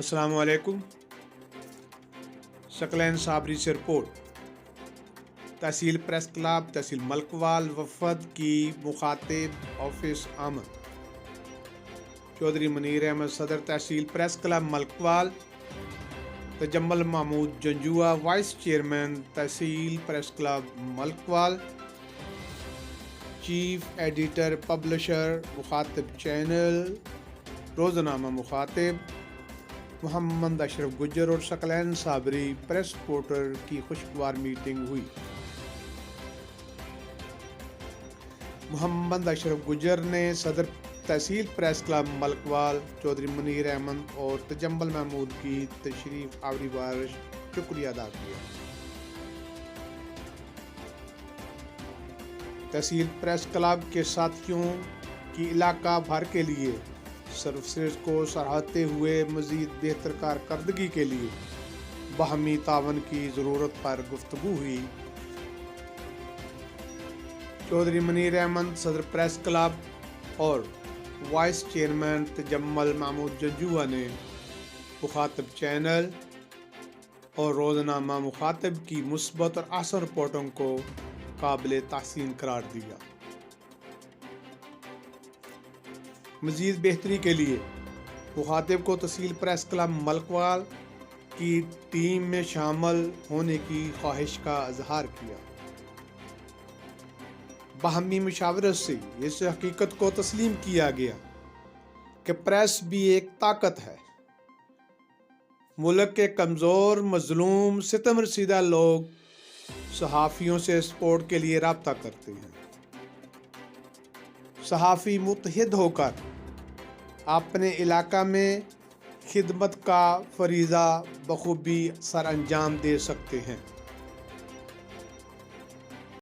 السلام علیکم۔ ثقلین صابری سے report. Tehsil press club tehsil Malakwal وفد کی مخاطب آفس آمد۔ چودھری منیر احمد صدر tehsil press club Malakwal, Tajammal Mahmood Janjua vice chairman tehsil press club Malakwal, chief editor publisher Mukhatib channel روزنامہ مخاطب محمد اشرف گجر اور ثقلین صابری پریس رپورٹر کی خوشگوار میٹنگ ہوئی۔ محمد اشرف گجر نے صدر تحصیل پریس کلب ملکوال چودھری منیر احمد اور تجمل محمود کی تشریف آوری پر شکریہ ادا کیا۔ تحصیل پریس کلب کے ساتھیوں کی علاقہ بھر کے لیے سروسز کو سراہتے ہوئے مزید بہتر کارکردگی کے لیے باہمی تعاون کی ضرورت پر گفتگو ہوئی۔ چودھری منیر احمد صدر پریس کلب اور وائس چیئرمین تجمل محمود جنجوعہ نے مخاطب چینل اور روزنامہ مخاطب کی مثبت اور احسن رپورٹوں کو قابل تحسین قرار دیا۔ مزید بہتری کے لیے مخاطب کو تحصیل پریس کلب ملکوال کی ٹیم میں شامل ہونے کی خواہش کا اظہار کیا۔ باہمی مشاورت سے اس حقیقت کو تسلیم کیا گیا کہ پریس بھی ایک طاقت ہے۔ ملک کے کمزور، مظلوم، ستم رسیدہ لوگ صحافیوں سے سپورٹ کے لیے رابطہ کرتے ہیں۔ صحافی متحد ہو کر اپنے علاقہ میں خدمت کا فریضہ بخوبی سر انجام دے سکتے ہیں۔